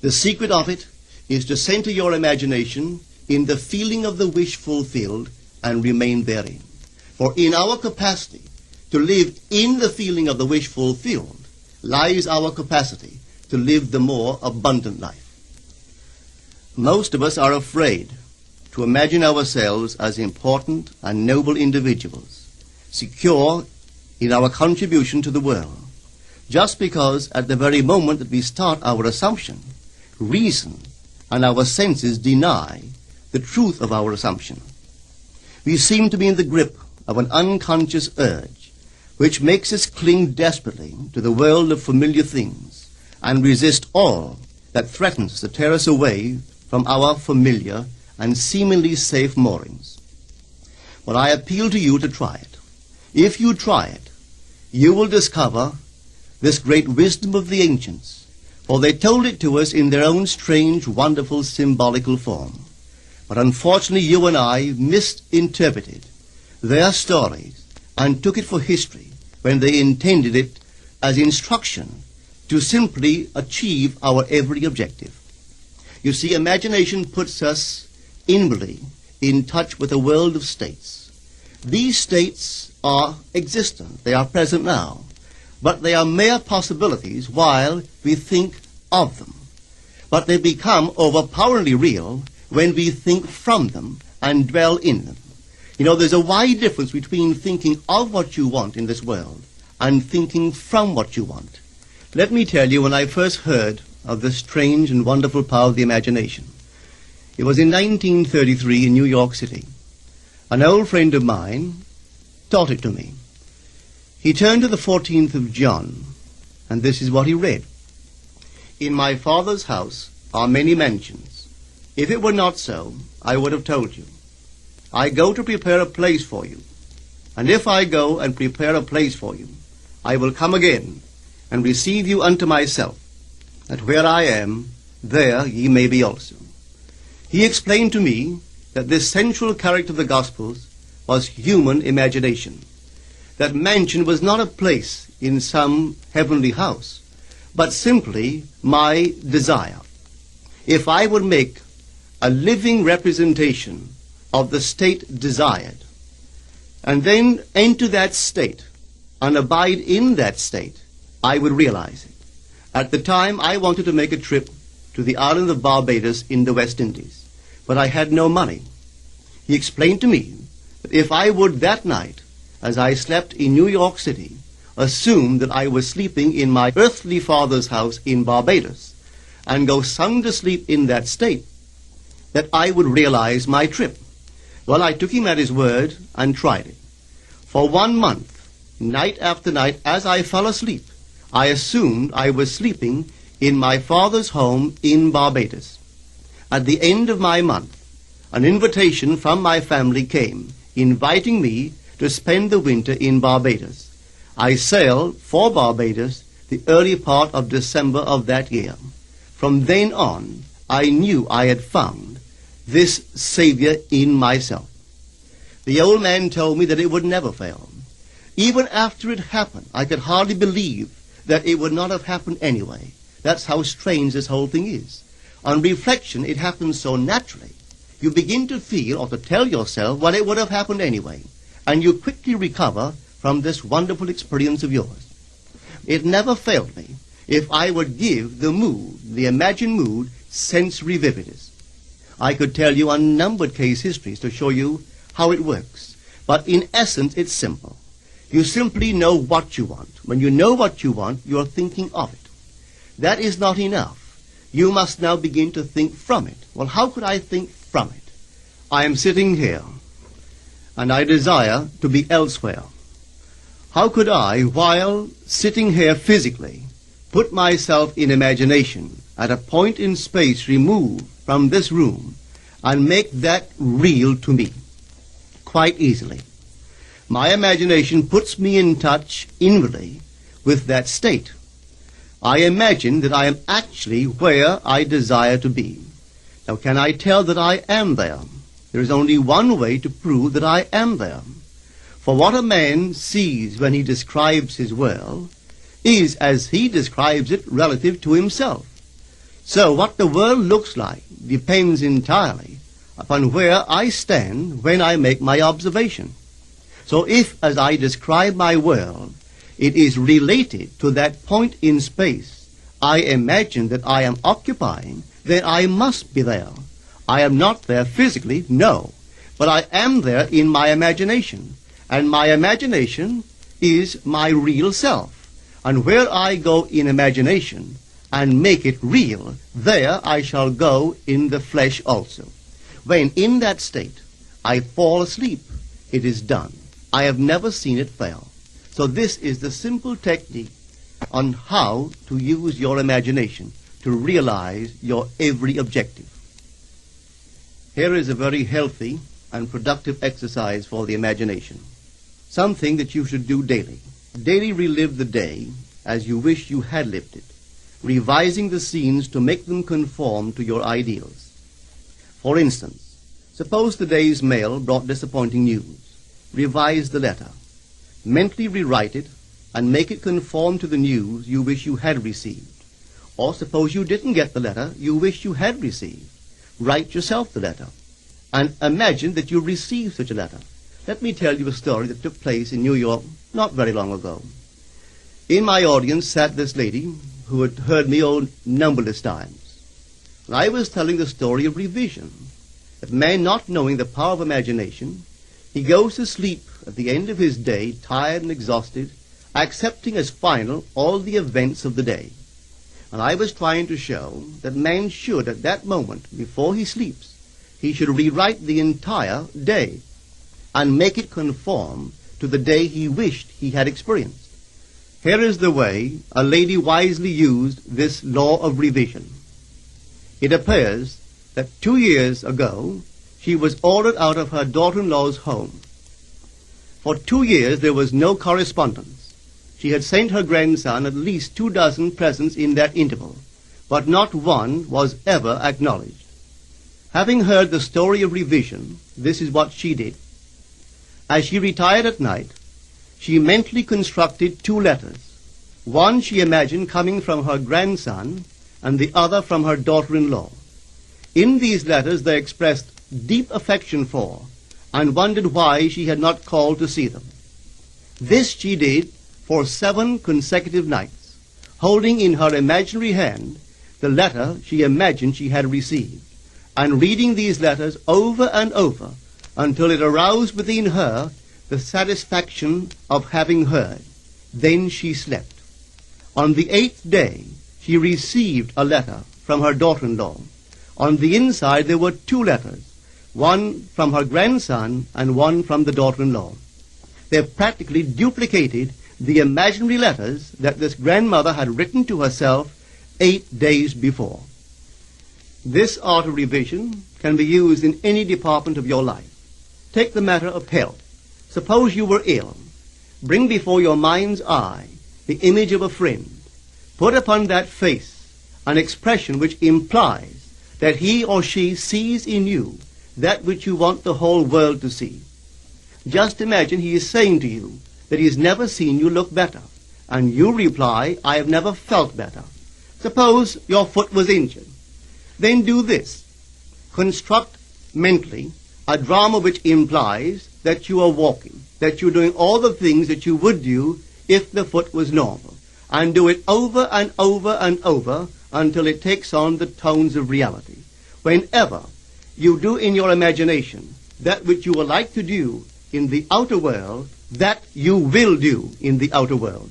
The secret of it is to center your imagination in the feeling of the wish fulfilled and remain therein. For in our capacity to live in the feeling of the wish fulfilled lies our capacity to live the more abundant life. Most of us are afraid to imagine ourselves as important and noble individuals, secure in our contribution to the world, just because at the very moment that we start our assumption, reason and our senses deny the truth of our assumption. We seem to be in the grip of an unconscious urge which makes us cling desperately to the world of familiar things and resist all that threatens to tear us away from our familiar and seemingly safe moorings. But I appeal to you to try it. If you try it, you will discover this great wisdom of the ancients, for they told it to us in their own strange, wonderful, symbolical form. But unfortunately, you and I misinterpreted their stories and took it for history when they intended it as instruction to simply achieve our every objective. You see, imagination puts us inwardly in touch with a world of states. These states are existent. They are present now. But they are mere possibilities while we think of them. But they become overpoweringly real when we think from them and dwell in them. You know, there's a wide difference between thinking of what you want in this world and thinking from what you want. Let me tell you, when I first heard of this strange and wonderful power of the imagination, it was in 1933 in New York City. An old friend of mine taught it to me. He turned to the 14th of John, and this is what he read. In my Father's house are many mansions. If it were not so, I would have told you. I go to prepare a place for you. And if I go and prepare a place for you, I will come again and receive you unto myself, that where I am, there ye may be also. He explained to me that this central character of the Gospels was human imagination. That mansion was not a place in some heavenly house, but simply my desire. If I would make a living representation of the state desired, and then enter that state and abide in that state, I would realize it. At the time, I wanted to make a trip to the island of Barbados in the West Indies, but I had no money. He explained to me that if I would that night, as I slept in New York City, assume that I was sleeping in my earthly father's house in Barbados, and go sound asleep in that state, that I would realize my trip. Well, I took him at his word and tried it. For 1 month, night after night, as I fell asleep, I assumed I was sleeping in my father's home in Barbados. At the end of my month, an invitation from my family came, inviting me to spend the winter in Barbados. I sailed for Barbados the early part of December of that year. From then on, I knew I had found this Savior in myself. The old man told me that it would never fail. Even after it happened, I could hardly believe that it would not have happened anyway. That's how strange this whole thing is. On reflection, it happens so naturally. You begin to feel or to tell yourself, well, it would have happened anyway. And you quickly recover from this wonderful experience of yours. It never failed me if I would give the mood, the imagined mood, sensory vividness. I could tell you unnumbered case histories to show you how it works. But in essence, it's simple. You simply know what you want. When you know what you want, you're thinking of it. That is not enough. You must now begin to think from it. Well, how could I think from it? I am sitting here, and I desire to be elsewhere. How could I, while sitting here physically, put myself in imagination at a point in space removed from this room and make that real to me? Quite easily. My imagination puts me in touch inwardly with that state. I imagine that I am actually where I desire to be. Now, can I tell that I am there? There is only one way to prove that I am there. For what a man sees when he describes his world is as he describes it relative to himself. So what the world looks like depends entirely upon where I stand when I make my observation. So if, as I describe my world, it is related to that point in space I imagine that I am occupying, then I must be there. I am not there physically, no, but I am there in my imagination, and my imagination is my real self. And where I go in imagination and make it real, there I shall go in the flesh also. When in that state I fall asleep, it is done. I have never seen it fail. So this is the simple technique on how to use your imagination to realize your every objective. Here is a very healthy and productive exercise for the imagination. Something that you should do daily. Daily relive the day as you wish you had lived it, revising the scenes to make them conform to your ideals. For instance, suppose the day's mail brought disappointing news. Revise the letter. Mentally rewrite it and make it conform to the news you wish you had received. Or suppose you didn't get the letter you wish you had received. Write yourself the letter and imagine that you received such a letter. Let me tell you a story that took place in New York not very long ago. In my audience sat this lady who had heard me numberless times. And I was telling the story of revision. That man, not knowing the power of imagination, he goes to sleep at the end of his day, tired and exhausted, accepting as final all the events of the day. And I was trying to show that man should, at that moment, before he sleeps, he should rewrite the entire day and make it conform to the day he wished he had experienced. Here is the way a lady wisely used this law of revision. It appears that 2 years ago, she was ordered out of her daughter-in-law's home. For 2 years there was no correspondence. She had sent her grandson at least 24 presents in that interval, but not one was ever acknowledged. Having heard the story of revision, this is what she did. As she retired at night, she mentally constructed 2 letters. One she imagined coming from her grandson, and the other from her daughter-in-law. In these letters they expressed deep affection for, and wondered why she had not called to see them. This she did for 7 consecutive nights, holding in her imaginary hand the letter she imagined she had received, and reading these letters over and over until it aroused within her the satisfaction of having heard. Then she slept. On the 8th day, she received a letter from her daughter-in-law. On the inside there were 2 letters, one from her grandson and one from the daughter-in-law. They practically duplicated the imaginary letters that this grandmother had written to herself 8 days before. This art of revision can be used in any department of your life. Take the matter of health. Suppose you were ill. Bring before your mind's eye the image of a friend. Put upon that face an expression which implies that he or she sees in you that which you want the whole world to see. Just imagine he is saying to you that he has never seen you look better, and you reply, I have never felt better. Suppose your foot was injured. Then do this. Construct mentally a drama which implies that you are walking, that you're doing all the things that you would do if the foot was normal, and do it over and over and over until it takes on the tones of reality. Whenever you do in your imagination that which you would like to do in the outer world, that you will do in the outer world.